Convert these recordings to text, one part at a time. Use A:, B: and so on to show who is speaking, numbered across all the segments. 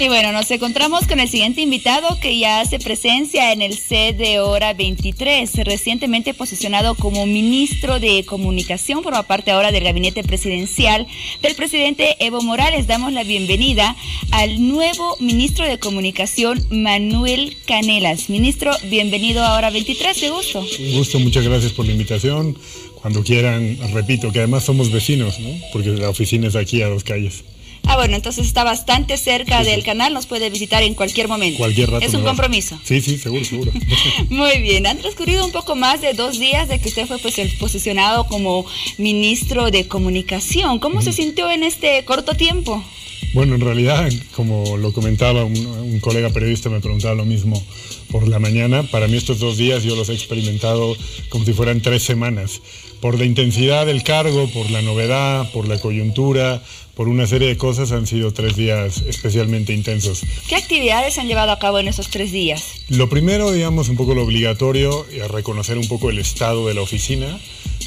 A: Y bueno, nos encontramos con el siguiente invitado que ya hace presencia en el set de Hora 23, recientemente posicionado como ministro de Comunicación, forma parte ahora del gabinete presidencial del presidente Evo Morales. Damos la bienvenida al nuevo ministro de Comunicación, Manuel Canelas. Ministro, bienvenido a Hora 23, de gusto.
B: Un gusto, muchas gracias por la invitación. Cuando quieran, repito, que además somos vecinos, ¿no? Porque la oficina es aquí a 2 calles.
A: Ah, bueno, entonces está bastante cerca del canal, nos puede visitar en cualquier momento.
B: Cualquier rato.
A: Es un compromiso.
B: Sí, seguro.
A: Muy bien, han transcurrido un poco más de 2 días de que usted fue posicionado como ministro de Comunicación. ¿Cómo se sintió en este corto tiempo?
B: Bueno, en realidad, como lo comentaba, un colega periodista me preguntaba lo mismo por la mañana. Para mí estos 2 días yo los he experimentado como si fueran 3 semanas. Por la intensidad del cargo, por la novedad, por la coyuntura, por una serie de cosas, han sido 3 días especialmente intensos.
A: ¿Qué actividades han llevado a cabo en esos 3 días?
B: Lo primero, digamos, un poco lo obligatorio, reconocer un poco el estado de la oficina,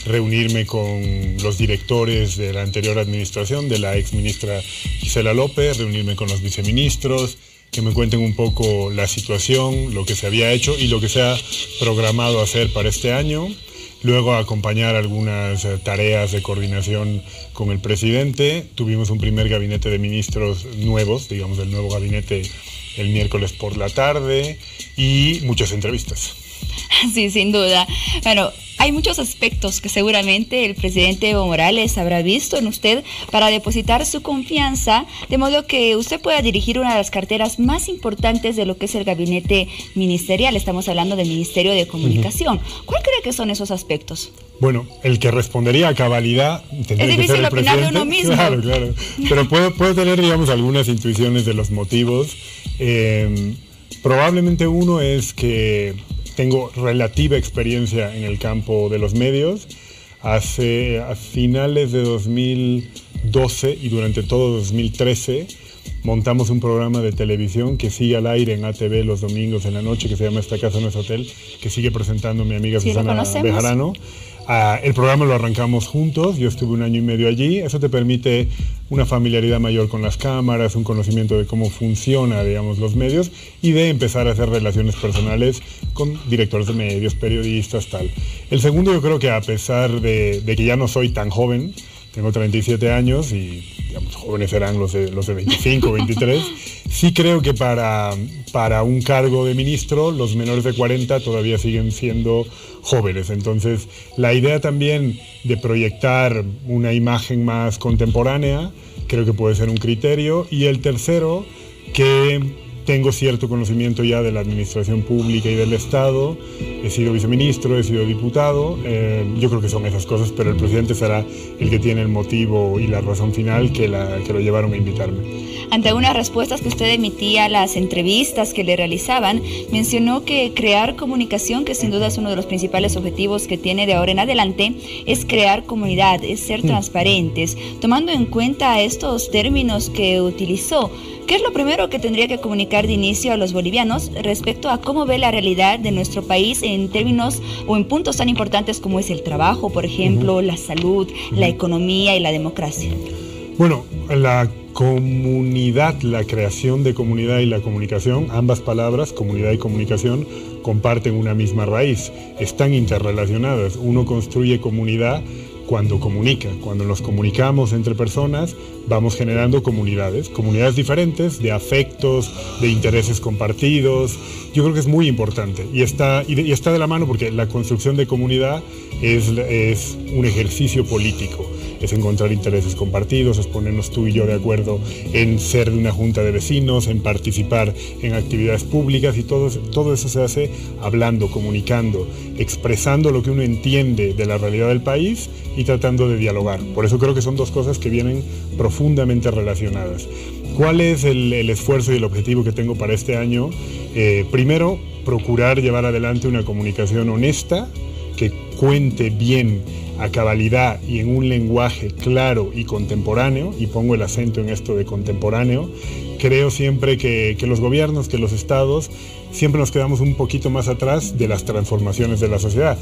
B: reunirme con los directores de la anterior administración, de la exministra Gisela López, reunirme con los viceministros, que me cuenten un poco la situación, lo que se había hecho y lo que se ha programado hacer para este año. Luego acompañar algunas tareas de coordinación con el presidente. Tuvimos un primer gabinete de ministros nuevos, digamos el nuevo gabinete el miércoles por la tarde y muchas entrevistas.
A: Sí, sin duda. Bueno, hay muchos aspectos que seguramente el presidente Evo Morales habrá visto en usted para depositar su confianza, de modo que usted pueda dirigir una de las carteras más importantes de lo que es el gabinete ministerial. Estamos hablando del Ministerio de Comunicación. ¿Cuál cree que son esos aspectos?
B: Bueno, el que respondería a cabalidad tendría que ser el presidente. Es difícil opinar de uno mismo. Claro. Pero puedo tener, digamos, algunas intuiciones de los motivos. Probablemente uno es que tengo relativa experiencia en el campo de los medios. A finales de 2012 y durante todo 2013 montamos un programa de televisión que sigue al aire en ATV los domingos en la noche, que se llama Esta Casa No Es Hotel, que sigue presentando mi amiga Susana Bejarano. El programa lo arrancamos juntos, yo estuve 1 año y medio allí. Eso te permite una familiaridad mayor con las cámaras, un conocimiento de cómo funciona, digamos, los medios y de empezar a hacer relaciones personales con directores de medios, periodistas, tal. El segundo, yo creo que a pesar de que ya no soy tan joven, tengo 37 años y, digamos, jóvenes serán los de 25, 23. Sí creo que para un cargo de ministro, los menores de 40 todavía siguen siendo jóvenes. Entonces, la idea también de proyectar una imagen más contemporánea, creo que puede ser un criterio. Y el tercero, que tengo cierto conocimiento ya de la administración pública y del Estado, he sido viceministro, he sido diputado, yo creo que son esas cosas, pero el presidente será el que tiene el motivo y la razón final que lo llevaron a invitarme.
A: Ante unas respuestas que usted emitía a las entrevistas que le realizaban, mencionó que crear comunicación, que sin duda es uno de los principales objetivos que tiene de ahora en adelante, es crear comunidad, es ser transparentes. Tomando en cuenta estos términos que utilizó, ¿qué es lo primero que tendría que comunicar de inicio a los bolivianos respecto a cómo ve la realidad de nuestro país en términos o en puntos tan importantes como es el trabajo, por ejemplo, la salud, la economía y la democracia?
B: Bueno, la comunidad, la creación de comunidad y la comunicación, ambas palabras, comunidad y comunicación, comparten una misma raíz, están interrelacionadas. Uno construye comunidad cuando comunica, cuando nos comunicamos entre personas, vamos generando comunidades diferentes, de afectos, de intereses compartidos. Yo creo que es muy importante y está de la mano porque la construcción de comunidad es un ejercicio político. Es encontrar intereses compartidos, es ponernos tú y yo de acuerdo en ser de una junta de vecinos, en participar en actividades públicas y todo eso se hace hablando, comunicando, expresando lo que uno entiende de la realidad del país y tratando de dialogar. Por eso creo que son 2 cosas que vienen profundamente relacionadas. ¿Cuál es el esfuerzo y el objetivo que tengo para este año? Primero, procurar llevar adelante una comunicación honesta, que cuente bien a cabalidad y en un lenguaje claro y contemporáneo, y pongo el acento en esto de contemporáneo, creo siempre que los gobiernos, que los estados, siempre nos quedamos un poquito más atrás de las transformaciones de la sociedad.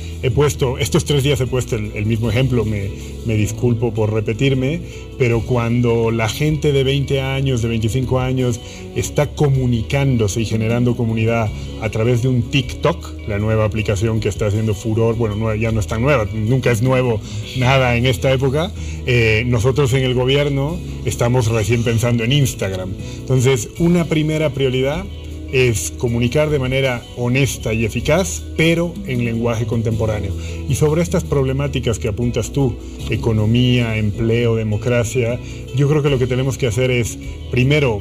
B: Estos 3 días he puesto el mismo ejemplo, me disculpo por repetirme, pero cuando la gente de 20 años, de 25 años, está comunicándose y generando comunidad a través de un TikTok, la nueva aplicación que está haciendo furor, bueno, ya no es tan nueva, nunca es nuevo nada en esta época, nosotros en el gobierno estamos recién pensando en Instagram. Entonces, una primera prioridad es comunicar de manera honesta y eficaz, pero en lenguaje contemporáneo. Y sobre estas problemáticas que apuntas tú, economía, empleo, democracia, yo creo que lo que tenemos que hacer es, primero,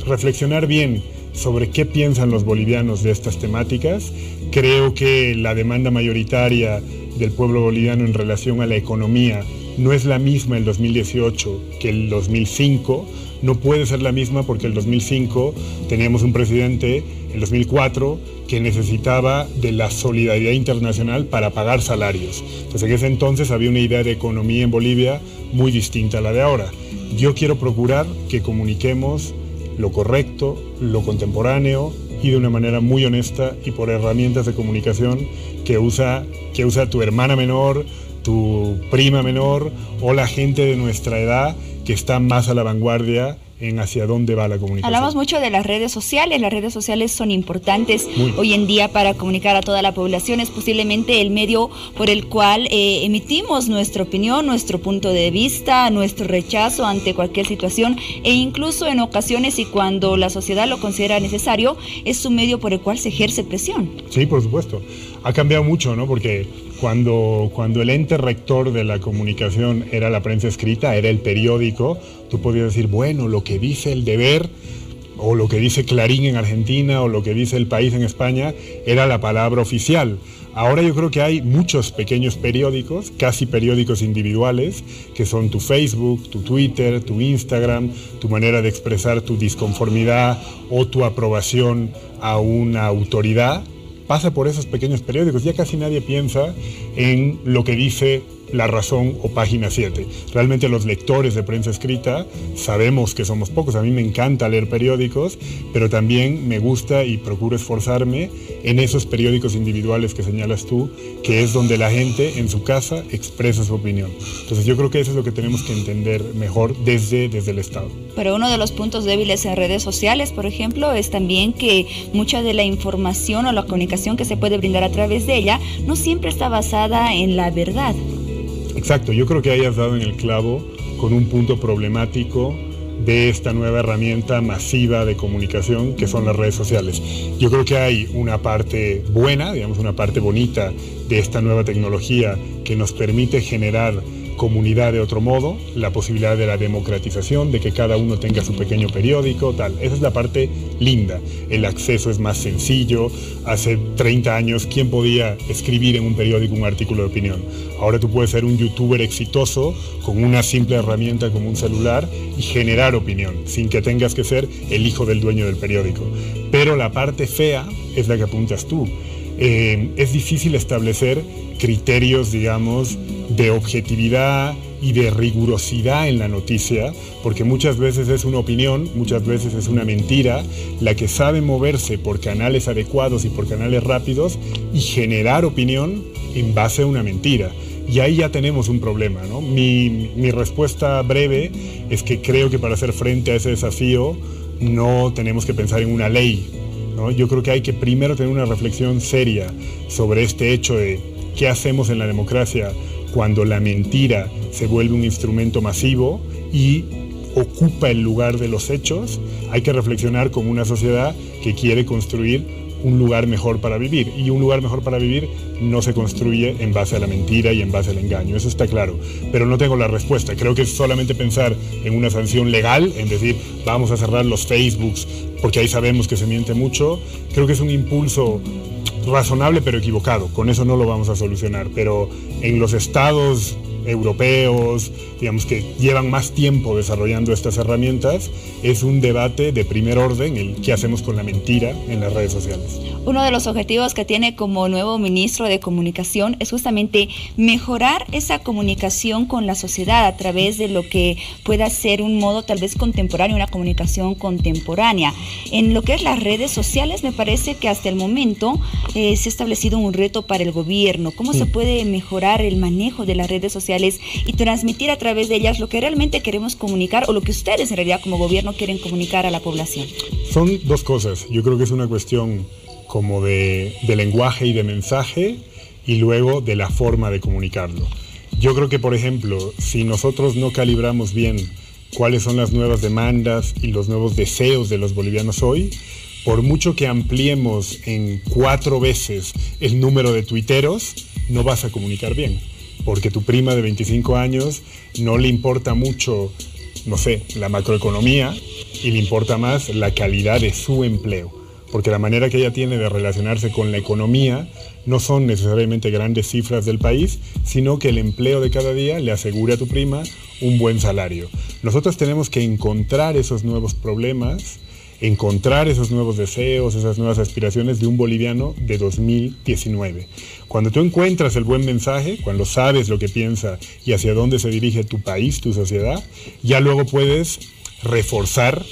B: reflexionar bien sobre qué piensan los bolivianos de estas temáticas. Creo que la demanda mayoritaria del pueblo boliviano en relación a la economía no es la misma el 2018 que el 2005, no puede ser la misma porque el 2005 teníamos un presidente, el 2004, que necesitaba de la solidaridad internacional para pagar salarios. Entonces en ese entonces había una idea de economía en Bolivia muy distinta a la de ahora. Yo quiero procurar que comuniquemos lo correcto, lo contemporáneo y de una manera muy honesta y por herramientas de comunicación que usa tu hermana menor, tu prima menor o la gente de nuestra edad que está más a la vanguardia en hacia dónde va la comunicación.
A: Hablamos mucho de las redes sociales son importantes hoy en día para comunicar a toda la población, es posiblemente el medio por el cual emitimos nuestra opinión, nuestro punto de vista, nuestro rechazo ante cualquier situación e incluso en ocasiones y cuando la sociedad lo considera necesario, es un medio por el cual se ejerce presión.
B: Sí, por supuesto. Ha cambiado mucho, ¿no? Porque cuando el ente rector de la comunicación era la prensa escrita, era el periódico, tú podías decir, bueno, lo que dice El Deber o lo que dice Clarín en Argentina o lo que dice El País en España era la palabra oficial. Ahora yo creo que hay muchos pequeños periódicos, casi periódicos individuales, que son tu Facebook, tu Twitter, tu Instagram, tu manera de expresar tu disconformidad o tu aprobación a una autoridad. Pasa por esos pequeños periódicos. Ya casi nadie piensa en lo que dice La Razón o Página 7. Realmente los lectores de prensa escrita sabemos que somos pocos. A mí me encanta leer periódicos, pero también me gusta y procuro esforzarme en esos periódicos individuales que señalas tú, que es donde la gente en su casa expresa su opinión. Entonces yo creo que eso es lo que tenemos que entender mejor desde el Estado.
A: Pero uno de los puntos débiles en redes sociales, por ejemplo, es también que mucha de la información o la comunicación que se puede brindar a través de ella no siempre está basada en la verdad.
B: Exacto, yo creo que ahí has dado en el clavo con un punto problemático de esta nueva herramienta masiva de comunicación que son las redes sociales. Yo creo que hay una parte buena, digamos una parte bonita de esta nueva tecnología que nos permite generar comunidad de otro modo, la posibilidad de la democratización, de que cada uno tenga su pequeño periódico, tal. Esa es la parte linda. El acceso es más sencillo. Hace 30 años, ¿quién podía escribir en un periódico un artículo de opinión? Ahora tú puedes ser un youtuber exitoso con una simple herramienta como un celular y generar opinión, sin que tengas que ser el hijo del dueño del periódico. Pero la parte fea es la que apuntas tú. Es difícil establecer criterios, digamos, de objetividad y de rigurosidad en la noticia, porque muchas veces es una opinión, muchas veces es una mentira, la que sabe moverse por canales adecuados y por canales rápidos y generar opinión en base a una mentira. Y ahí ya tenemos un problema, ¿no? Mi respuesta breve es que creo que para hacer frente a ese desafío no tenemos que pensar en una ley, ¿no? Yo creo que hay que primero tener una reflexión seria sobre este hecho de qué hacemos en la democracia cuando la mentira se vuelve un instrumento masivo y ocupa el lugar de los hechos. Hay que reflexionar como una sociedad que quiere construir un lugar mejor para vivir, y un lugar mejor para vivir no se construye en base a la mentira y en base al engaño, eso está claro, pero no tengo la respuesta. Creo que es solamente pensar en una sanción legal, en decir vamos a cerrar los Facebooks porque ahí sabemos que se miente mucho. Creo que es un impulso razonable pero equivocado, con eso no lo vamos a solucionar, pero en los estados europeos, digamos que llevan más tiempo desarrollando estas herramientas, es un debate de primer orden, el qué hacemos con la mentira en las redes sociales.
A: Uno de los objetivos que tiene como nuevo ministro de Comunicación es justamente mejorar esa comunicación con la sociedad a través de lo que pueda ser un modo tal vez contemporáneo, una comunicación contemporánea. En lo que es las redes sociales, me parece que hasta el momento se ha establecido un reto para el gobierno. ¿Cómo se puede mejorar el manejo de las redes sociales y transmitir a través de ellas lo que realmente queremos comunicar o lo que ustedes en realidad como gobierno quieren comunicar a la población?
B: Son dos cosas. Yo creo que es una cuestión como de lenguaje y de mensaje y luego de la forma de comunicarlo. Yo creo que, por ejemplo, si nosotros no calibramos bien cuáles son las nuevas demandas y los nuevos deseos de los bolivianos hoy, por mucho que ampliemos en 4 veces el número de tuiteros, no vas a comunicar bien. Porque tu prima de 25 años no le importa mucho, no sé, la macroeconomía y le importa más la calidad de su empleo. Porque la manera que ella tiene de relacionarse con la economía no son necesariamente grandes cifras del país, sino que el empleo de cada día le asegura a tu prima un buen salario. Nosotros tenemos que encontrar esos nuevos problemas, encontrar esos nuevos deseos, esas nuevas aspiraciones de un boliviano de 2019. Cuando tú encuentras el buen mensaje, cuando sabes lo que piensa y hacia dónde se dirige tu país, tu sociedad, ya luego puedes reforzar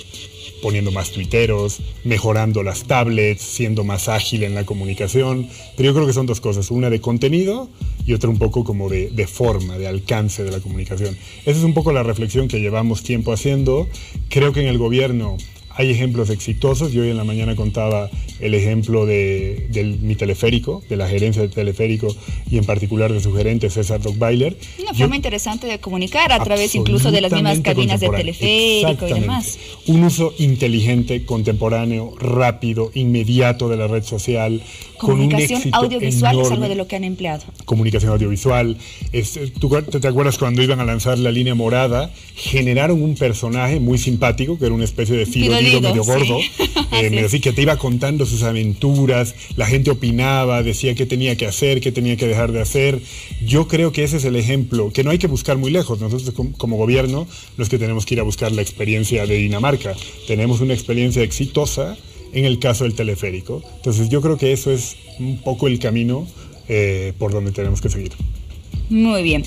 B: poniendo más tuiteros, mejorando las tablets, siendo más ágil en la comunicación. Pero yo creo que son dos cosas, una de contenido y otra un poco como de forma, de alcance de la comunicación. Esa es un poco la reflexión que llevamos tiempo haciendo. Creo que en el gobierno hay ejemplos exitosos. Yo hoy en la mañana contaba el ejemplo de mi teleférico, de la gerencia del teleférico y en particular de su gerente César Dogbailer.
A: Una forma interesante de comunicar a través incluso de las mismas cabinas de teleférico y demás.
B: Un uso inteligente, contemporáneo, rápido, inmediato de la red social.
A: Comunicación audiovisual enorme. Es algo de lo que han empleado.
B: Comunicación audiovisual. ¿Tú te acuerdas cuando iban a lanzar la línea morada? Generaron un personaje muy simpático, que era una especie de Fidolido medio gordo, que te iba contando sus aventuras, la gente opinaba, decía qué tenía que hacer, qué tenía que dejar de hacer. Yo creo que ese es el ejemplo, que no hay que buscar muy lejos. Nosotros como gobierno no es que tenemos que ir a buscar la experiencia de Dinamarca. Tenemos una experiencia exitosa en el caso del teleférico. Entonces yo creo que eso es un poco el camino por donde tenemos que seguir.
A: Muy bien.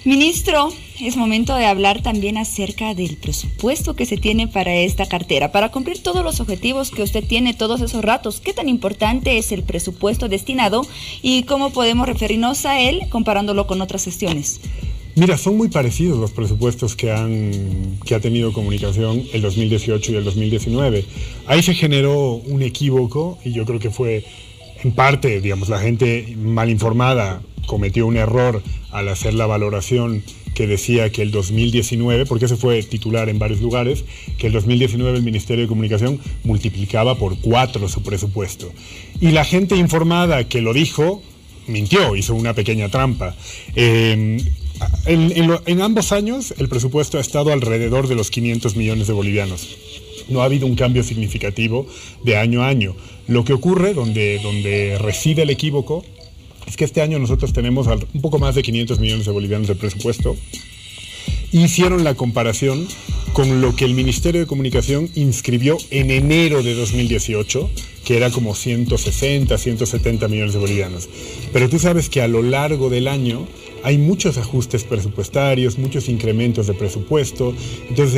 A: Ministro, es momento de hablar también acerca del presupuesto que se tiene para esta cartera. Para cumplir todos los objetivos que usted tiene todos esos ratos, ¿qué tan importante es el presupuesto destinado y cómo podemos referirnos a él comparándolo con otras gestiones?
B: Mira, son muy parecidos los presupuestos que ha tenido comunicación el 2018 y el 2019. Ahí se generó un equívoco y yo creo que fue en parte, digamos, la gente mal informada cometió un error al hacer la valoración que decía que el 2019, porque ese fue titular en varios lugares, que el 2019 el Ministerio de Comunicación multiplicaba por 4 su presupuesto. Y la gente informada que lo dijo, mintió, hizo una pequeña trampa. En ambos años el presupuesto ha estado alrededor de los 500 millones de bolivianos. No ha habido un cambio significativo de año a año. Lo que ocurre, donde reside el equívoco, es que este año nosotros tenemos un poco más de 500 millones de bolivianos de presupuesto. Hicieron la comparación con lo que el Ministerio de Comunicación inscribió en enero de 2018, que era como 160, 170 millones de bolivianos. Pero tú sabes que a lo largo del año hay muchos ajustes presupuestarios, muchos incrementos de presupuesto. Entonces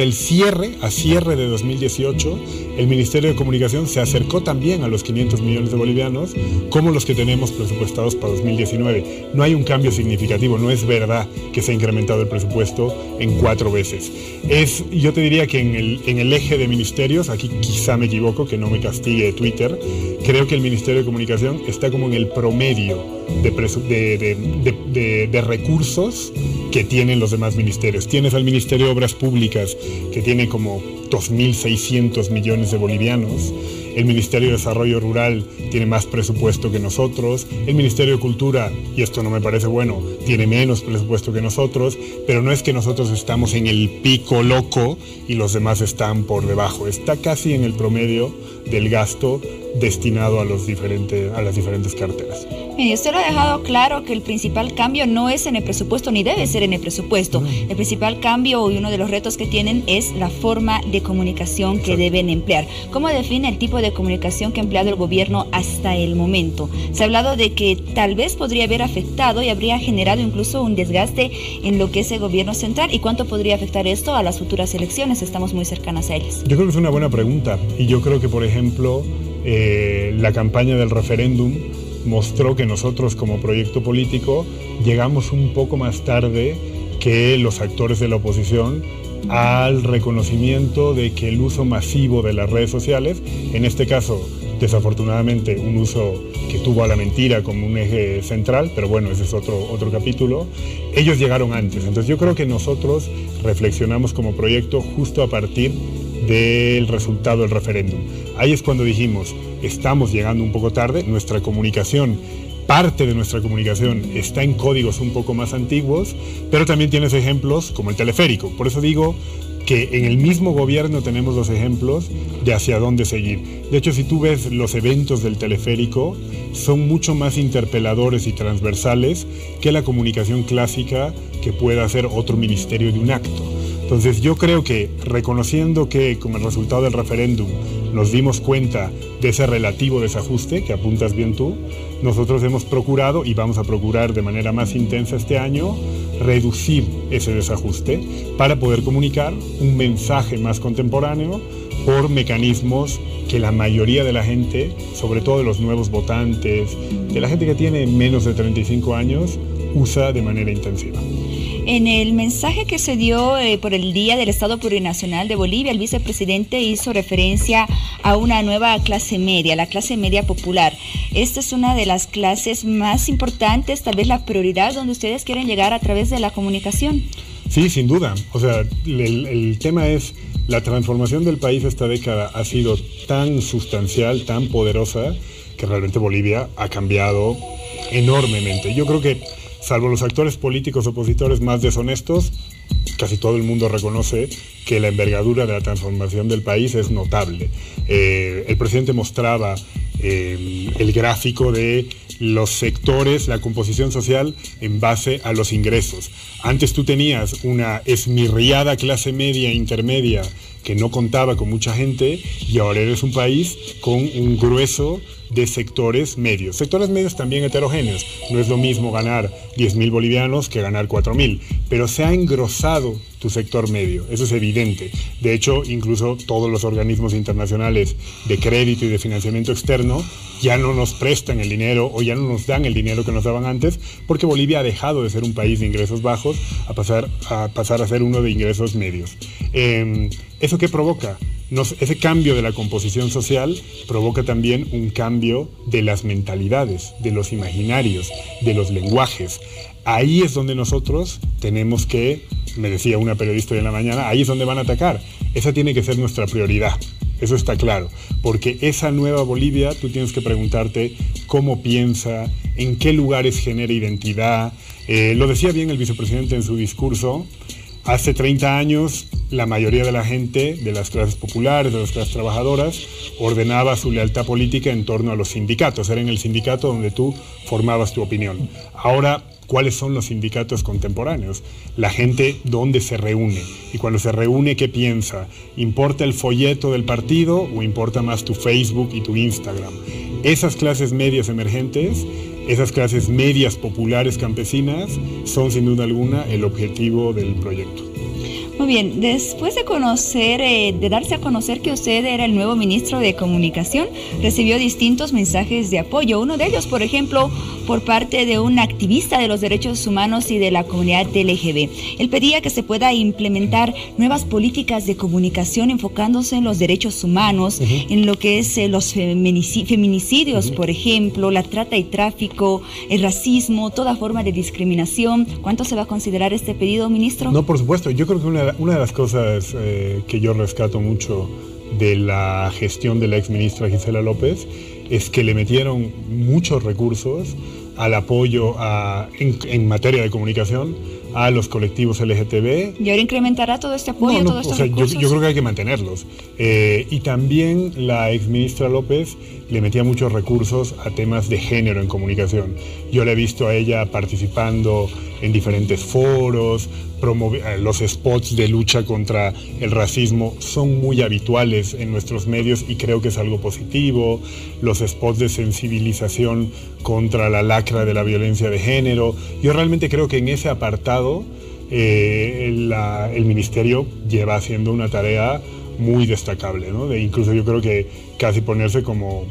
B: a cierre de 2018, el Ministerio de Comunicación se acercó también a los 500 millones de bolivianos, como los que tenemos presupuestados para 2019. No hay un cambio significativo, no es verdad que se ha incrementado el presupuesto en 4 veces. Yo te diría que en el eje de ministerios, aquí quizá me equivoco, que no me castigue Twitter, creo que el Ministerio de Comunicación está como en el promedio de recursos que tienen los demás ministerios. Tienes al Ministerio de Obras Públicas, que tiene como 2.600 millones de bolivianos. El Ministerio de Desarrollo Rural tiene más presupuesto que nosotros. El Ministerio de Cultura, y esto no me parece bueno, tiene menos presupuesto que nosotros, pero no es que nosotros estamos en el pico loco y los demás están por debajo. Está casi en el promedio del gasto destinado a las diferentes carteras.
A: Y usted lo ha dejado claro que el principal cambio no es en el presupuesto ni debe ser en el presupuesto. El principal cambio y uno de los retos que tienen es la forma de comunicación que deben emplear. ¿Cómo define el tipo de comunicación que ha empleado el gobierno hasta el momento? Se ha hablado de que tal vez podría haber afectado y habría generado incluso un desgaste en lo que es el gobierno central. ¿Y cuánto podría afectar esto a las futuras elecciones? Estamos muy cercanas a ellas.
B: Yo creo que es una buena pregunta y yo creo que, por ejemplo, la campaña del referéndum mostró que nosotros como proyecto político llegamos un poco más tarde que los actores de la oposición al reconocimiento de que el uso masivo de las redes sociales, en este caso desafortunadamente un uso que tuvo a la mentira como un eje central, pero bueno, ese es otro capítulo, ellos llegaron antes. Entonces yo creo que nosotros reflexionamos como proyecto justo a partir del resultado del referéndum. Ahí es cuando dijimos, estamos llegando un poco tarde, nuestra comunicación, parte de nuestra comunicación está en códigos un poco más antiguos, pero también tienes ejemplos como el teleférico. Por eso digo que en el mismo gobierno tenemos los ejemplos de hacia dónde seguir. De hecho, si tú ves los eventos del teleférico, son mucho más interpeladores y transversales que la comunicación clásica que pueda hacer otro ministerio de un acto. Entonces yo creo que reconociendo que como el resultado del referéndum nos dimos cuenta de ese relativo desajuste que apuntas bien tú, nosotros hemos procurado y vamos a procurar de manera más intensa este año reducir ese desajuste para poder comunicar un mensaje más contemporáneo por mecanismos que la mayoría de la gente, sobre todo de los nuevos votantes, de la gente que tiene menos de 35 años, usa de manera intensiva.
A: En el mensaje que se dio por el Día del Estado Plurinacional de Bolivia, el vicepresidente hizo referencia a una nueva clase media, la clase media popular. Esta es una de las clases más importantes, tal vez la prioridad donde ustedes quieren llegar a través de la comunicación.
B: Sí, sin duda. O sea, el tema es, la transformación del país esta década ha sido tan sustancial, tan poderosa, que realmente Bolivia ha cambiado enormemente. Yo creo que salvo los actores políticos opositores más deshonestos, casi todo el mundo reconoce que la envergadura de la transformación del país es notable. El presidente mostraba el gráfico de los sectores, la composición social en base a los ingresos. Antes tú tenías una esmirriada clase media e intermedia que no contaba con mucha gente y ahora eres un país con un grueso de sectores medios. Sectores medios también heterogéneos. No es lo mismo ganar 10.000 bolivianos que ganar 4.000, pero se ha engrosado tu sector medio, eso es evidente. De hecho, incluso todos los organismos internacionales de crédito y de financiamiento externo ya no nos prestan el dinero o ya no nos dan el dinero que nos daban antes, porque Bolivia ha dejado de ser un país de ingresos bajos a pasar a ser uno de ingresos medios. ¿Eso qué provoca? Ese cambio de la composición social provoca también un cambio de las mentalidades, de los imaginarios, de los lenguajes. Ahí es donde nosotros tenemos que, me decía una periodista hoy en la mañana, ahí es donde van a atacar. Esa tiene que ser nuestra prioridad, eso está claro, porque esa nueva Bolivia tú tienes que preguntarte cómo piensa, en qué lugares genera identidad. Lo decía bien el vicepresidente en su discurso. Hace 30 años, la mayoría de la gente, de las clases populares, de las clases trabajadoras, ordenaba su lealtad política en torno a los sindicatos. Era en el sindicato donde tú formabas tu opinión. Ahora, ¿cuáles son los sindicatos contemporáneos? La gente, ¿dónde se reúne? Y cuando se reúne, ¿qué piensa? ¿Importa el folleto del partido o importa más tu Facebook y tu Instagram? Esas clases medias emergentes, esas clases medias populares campesinas son sin duda alguna el objetivo del proyecto.
A: Muy bien, después de conocer, de darse a conocer que usted era el nuevo ministro de Comunicación, recibió distintos mensajes de apoyo. Uno de ellos, por ejemplo, por parte de un activista de los derechos humanos y de la comunidad LGB. Él pedía que se pueda implementar nuevas políticas de comunicación enfocándose en los derechos humanos, en lo que es los feminicidios, por ejemplo, la trata y tráfico, el racismo, toda forma de discriminación. ¿Cuánto se va a considerar este pedido, ministro?
B: No, por supuesto. Yo creo que una de las cosas que yo rescato mucho de la gestión de la exministra Gisela López es que le metieron muchos recursos al apoyo en materia de comunicación a los colectivos LGTB.
A: ¿Y ahora incrementará todo este apoyo, todos estos recursos?
B: Yo creo que hay que mantenerlos. Y también la exministra López le metía muchos recursos a temas de género en comunicación. Yo la he visto a ella participando en diferentes foros, los spots de lucha contra el racismo son muy habituales en nuestros medios y creo que es algo positivo. Los spots de sensibilización contra la lacra de la violencia de género. Yo realmente creo que en ese apartado el ministerio lleva haciendo una tarea muy destacable, ¿no? Incluso yo creo que casi ponerse como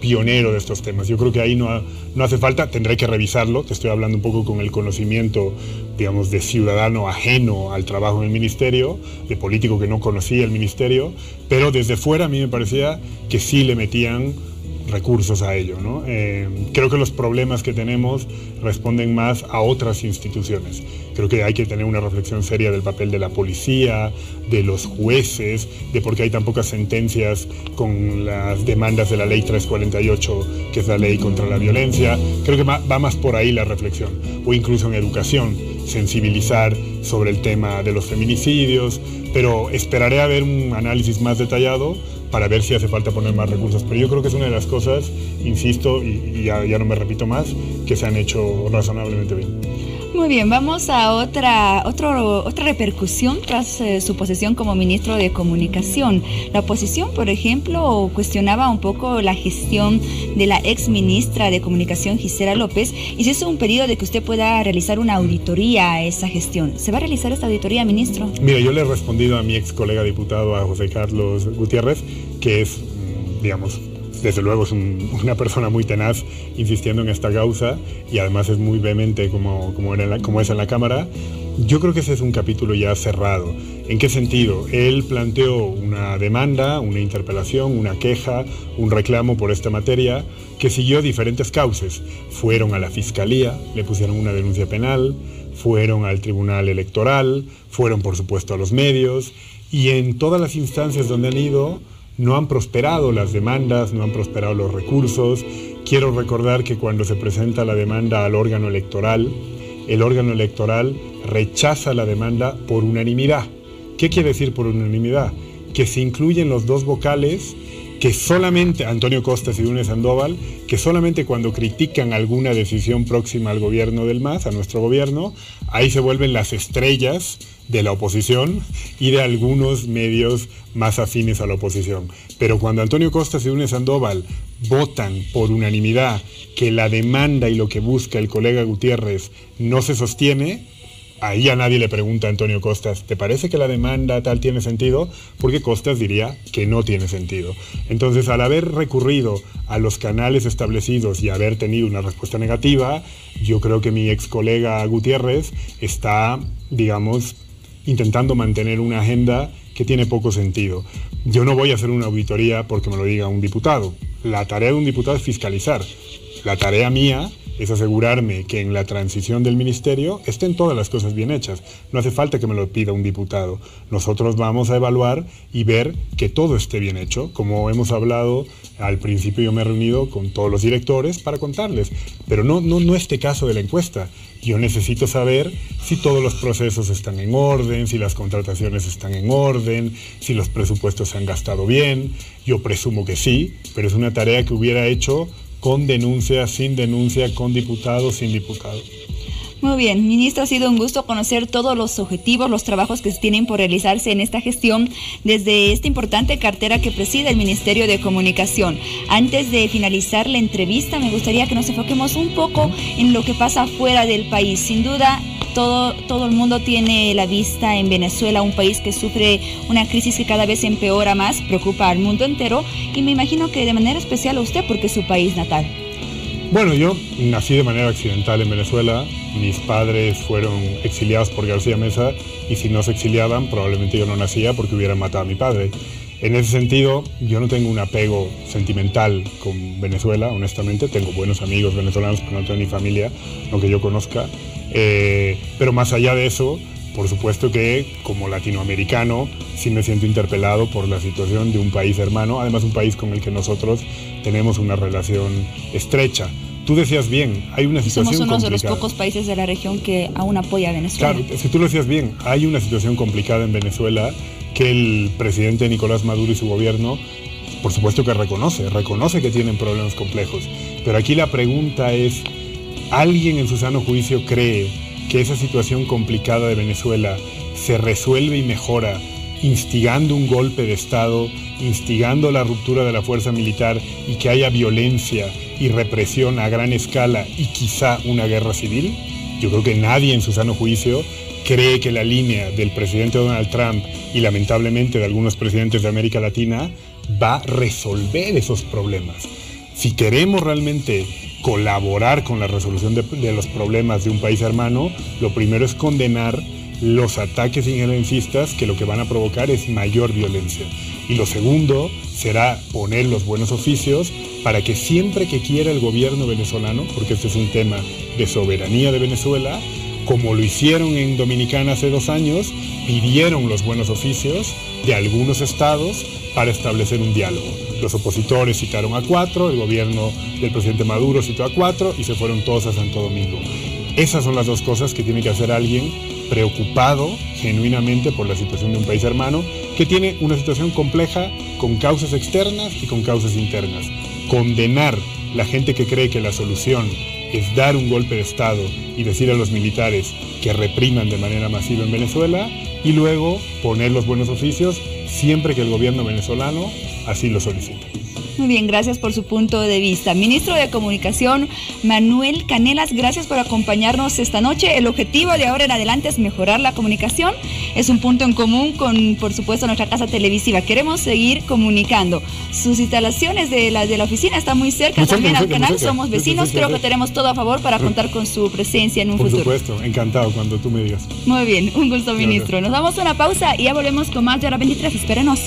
B: pionero de estos temas. Yo creo que ahí no hace falta, tendré que revisarlo, te estoy hablando un poco con el conocimiento, digamos, de ciudadano ajeno al trabajo en el ministerio, de político que no conocía el ministerio, pero desde fuera a mí me parecía que sí le metían recursos a ello, ¿no? Creo que los problemas que tenemos responden más a otras instituciones. Creo que hay que tener una reflexión seria del papel de la policía, de los jueces, de por qué hay tan pocas sentencias con las demandas de la ley 348, que es la ley contra la violencia. Creo que va más por ahí la reflexión, o incluso en educación, sensibilizar sobre el tema de los feminicidios, pero esperaré a ver un análisis más detallado para ver si hace falta poner más recursos. Pero yo creo que es una de las cosas, insisto, y ya no me repito más, que se han hecho razonablemente bien.
A: Muy bien, vamos a otra repercusión tras su posesión como ministro de Comunicación. La oposición, por ejemplo, cuestionaba un poco la gestión de la ex ministra de Comunicación, Gisela López, y se hizo un pedido de que usted pueda realizar una auditoría a esa gestión. ¿Se va a realizar esta auditoría, ministro?
B: Mira, yo le he respondido a mi ex colega diputado, a José Carlos Gutiérrez, que es, digamos, desde luego es una persona muy tenaz insistiendo en esta causa y además es muy vehemente como es en la Cámara. Yo creo que ese es un capítulo ya cerrado. ¿En qué sentido? Él planteó una demanda, una interpelación, una queja, un reclamo por esta materia que siguió diferentes cauces. Fueron a la Fiscalía, le pusieron una denuncia penal, fueron al Tribunal Electoral, fueron por supuesto a los medios y en todas las instancias donde han ido no han prosperado las demandas, no han prosperado los recursos. Quiero recordar que cuando se presenta la demanda al órgano electoral, el órgano electoral rechaza la demanda por unanimidad. ¿Qué quiere decir por unanimidad? Que se incluyen los dos vocales que solamente, Antonio Costas y Dune Sandoval, que solamente cuando critican alguna decisión próxima al gobierno del MAS, a nuestro gobierno, ahí se vuelven las estrellas de la oposición y de algunos medios más afines a la oposición. Pero cuando Antonio Costas y Dune Sandoval votan por unanimidad que la demanda y lo que busca el colega Gutiérrez no se sostiene, ahí a nadie le pregunta a Antonio Costas, ¿te parece que la demanda tal tiene sentido? Porque Costas diría que no tiene sentido. Entonces, al haber recurrido a los canales establecidos y haber tenido una respuesta negativa, yo creo que mi ex colega Gutiérrez está, digamos, intentando mantener una agenda que tiene poco sentido. Yo no voy a hacer una auditoría porque me lo diga un diputado. La tarea de un diputado es fiscalizar. La tarea mía es asegurarme que en la transición del ministerio estén todas las cosas bien hechas. No hace falta que me lo pida un diputado. Nosotros vamos a evaluar y ver que todo esté bien hecho. Como hemos hablado, al principio yo me he reunido con todos los directores para contarles. Pero no este caso de la encuesta. Yo necesito saber si todos los procesos están en orden, si las contrataciones están en orden, si los presupuestos se han gastado bien. Yo presumo que sí, pero es una tarea que hubiera hecho con denuncia, sin denuncia, con diputado, sin diputado.
A: Muy bien, ministro, ha sido un gusto conocer todos los objetivos, los trabajos que se tienen por realizarse en esta gestión desde esta importante cartera que preside el Ministerio de Comunicación. Antes de finalizar la entrevista, me gustaría que nos enfoquemos un poco en lo que pasa fuera del país. Sin duda, todo el mundo tiene la vista en Venezuela, un país que sufre una crisis que cada vez empeora más, preocupa al mundo entero y me imagino que de manera especial a usted porque es su país natal.
B: Bueno, yo nací de manera accidental en Venezuela, mis padres fueron exiliados por García Meza y si no se exiliaban probablemente yo no nacía porque hubieran matado a mi padre. En ese sentido, yo no tengo un apego sentimental con Venezuela, honestamente, tengo buenos amigos venezolanos, pero no tengo ni familia, no que yo conozca, pero más allá de eso, por supuesto que como latinoamericano sí me siento interpelado por la situación de un país hermano, además un país con el que nosotros tenemos una relación estrecha. tú decías bien, hay una situación
A: somos uno
B: complicada.
A: de los pocos países de la región que aún apoya a Venezuela.
B: Claro, es que tú lo decías bien, hay una situación complicada en Venezuela que el presidente Nicolás Maduro y su gobierno, por supuesto que reconoce que tienen problemas complejos. Pero aquí la pregunta es, ¿alguien en su sano juicio cree que esa situación complicada de Venezuela se resuelve y mejora instigando un golpe de Estado, instigando la ruptura de la fuerza militar y que haya violencia y represión a gran escala y quizá una guerra civil? Yo creo que nadie en su sano juicio cree que la línea del presidente Donald Trump y lamentablemente de algunos presidentes de América Latina va a resolver esos problemas. Si queremos realmente colaborar con la resolución de los problemas de un país hermano, lo primero es condenar los ataques injerencistas que lo que van a provocar es mayor violencia. Y lo segundo será poner los buenos oficios para que siempre que quiera el gobierno venezolano, porque este es un tema de soberanía de Venezuela, como lo hicieron en Dominicana hace 2 años, pidieron los buenos oficios de algunos estados para establecer un diálogo. Los opositores citaron a 4, el gobierno del presidente Maduro citó a 4 y se fueron todos a Santo Domingo. Esas son las 2 cosas que tiene que hacer alguien preocupado genuinamente por la situación de un país hermano que tiene una situación compleja con causas externas y con causas internas. Condenar la gente que cree que la solución es dar un golpe de Estado y decir a los militares que repriman de manera masiva en Venezuela y luego poner los buenos oficios siempre que el gobierno venezolano así lo solicite.
A: Muy bien, gracias por su punto de vista. Ministro de Comunicación, Manuel Canelas, gracias por acompañarnos esta noche. El objetivo de ahora en adelante es mejorar la comunicación. Es un punto en común con, por supuesto, nuestra casa televisiva. Queremos seguir comunicando. Sus instalaciones de la oficina están muy cerca también al canal. Somos vecinos. Creo que tenemos todo a favor para contar con su presencia en un futuro.
B: Por supuesto, encantado cuando tú me digas.
A: Muy bien, un gusto, ministro. Nos damos una pausa y ya volvemos con más de Hora 23. Espérenos.